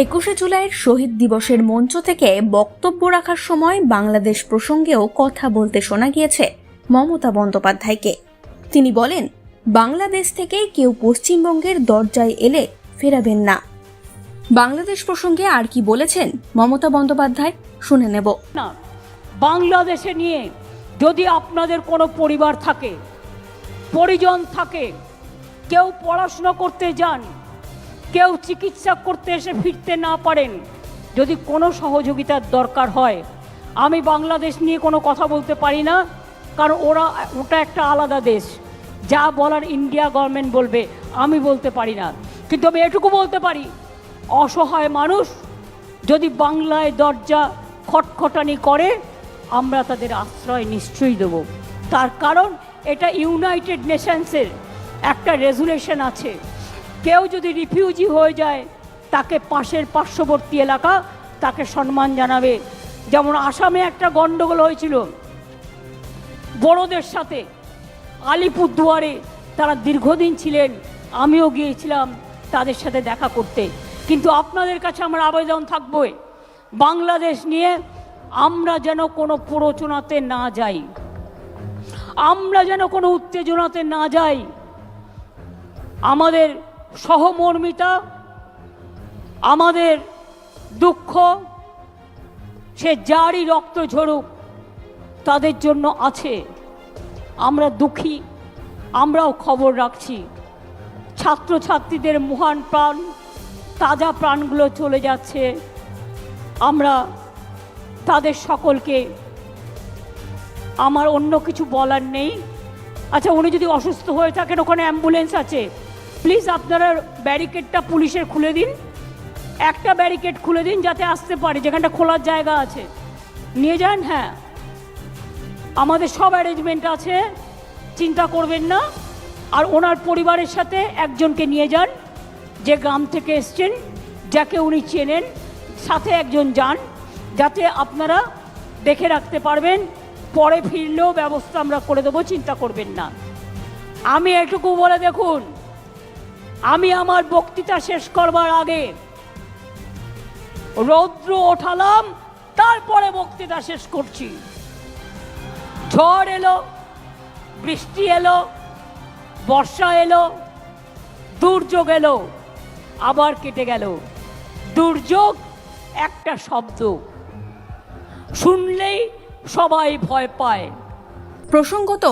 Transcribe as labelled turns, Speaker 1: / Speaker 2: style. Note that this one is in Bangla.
Speaker 1: 21শে জুলাইয়ের শহীদ দিবসের মঞ্চ থেকে বক্তব্য রাখার সময় বাংলাদেশ প্রসঙ্গেও কথা বলতে শোনা গিয়েছে মমতা বন্দ্যোপাধ্যায়কে। তিনি বলেন, বাংলাদেশ থেকে কেউ পশ্চিমবঙ্গের দরজায় এলে ফেরাবেন না। বাংলাদেশ প্রসঙ্গে আর কি বলেছেন মমতা বন্দ্যোপাধ্যায় শুনে নেব।
Speaker 2: না, বাংলাদেশে নিয়ে যদি আপনাদের কোনো পরিবার থাকে, পরিজন থাকে, কেউ পড়াশোনা করতে যান, কেউ চিকিৎসা করতে এসে ফিরতে না পারেন, যদি কোনো সহযোগিতার দরকার হয়, আমি বাংলাদেশ নিয়ে কোনো কথা বলতে পারি না, কারণ ওটা একটা আলাদা দেশ। যা বলার ইন্ডিয়া গভর্নমেন্ট বলবে, আমি বলতে পারি না। কিন্তু আমি এটুকু বলতে পারি, অসহায় মানুষ যদি বাংলায় দরজা খটখটানি করে, আমরা তাদের আশ্রয় নিশ্চয়ই দেব। তার কারণ এটা ইউনাইটেড নেশনসের একটা রেজুলেশন আছে। কেউ যদি রিফিউজি হয়ে যায়, তাকে পার্শ্ববর্তী এলাকা তাকে সম্মান জানাবে। যেমন আসামে একটা গণ্ডগোল হয়েছিল বড়দের সাথে, আলিপুরদুয়ারে তারা দীর্ঘদিন ছিলেন, আমিও গিয়েছিলাম তাদের সাথে দেখা করতে। কিন্তু আপনাদের কাছে আমার আবেদন থাকবে, বাংলাদেশ নিয়ে আমরা যেন কোনো প্ররোচনাতে না যাই, আমরা যেন কোনো উত্তেজনাতে না যাই। আমাদের সহমর্মিতা, আমাদের দুঃখ, সে যারই রক্ত ঝরুক তাদের জন্য আছে। আমরা দুঃখী, আমরাও খবর রাখছি। ছাত্রছাত্রীদের মহান প্রাণ, তাজা প্রাণগুলো চলে যাচ্ছে। আমরা তাদের সকলকে, আমার অন্য কিছু বলার নেই। আচ্ছা, উনি যদি অসুস্থ হয়ে থাকেন, ওখানে অ্যাম্বুলেন্স আছে, প্লিজ আপনারা ব্যারিকেডটা পুলিশের খুলে দিন, একটা ব্যারিকেড খুলে দিন যাতে আসতে পারে, যেখানটা খোলার জায়গা আছে নিয়ে যান। হ্যাঁ, আমাদের সব অ্যারেঞ্জমেন্ট আছে, চিন্তা করবেন না। আর ওনার পরিবারের সাথে একজনকে নিয়ে যান, যে গ্রাম থেকে এসছেন, যাকে উনি চেনেন, সাথে একজন যান, যাতে আপনারা দেখে রাখতে পারবেন। পরে ফিরলেও ব্যবস্থা আমরা করে দেবো, চিন্তা করবেন না। আমি এটুকু বলে দেখুন, আমি আমার বক্তৃতা শেষ করবার আগে রৌদ্র ওঠালাম, তারপরে বক্তৃতা শেষ করছি। ঝড় এলো, বৃষ্টি এলো, বর্ষা এলো, দুর্যোগ এলো, আবার কেটে গেল। দুর্যোগ একটা শব্দ, শুনলেই সবাই ভয় পায়।
Speaker 1: প্রসঙ্গত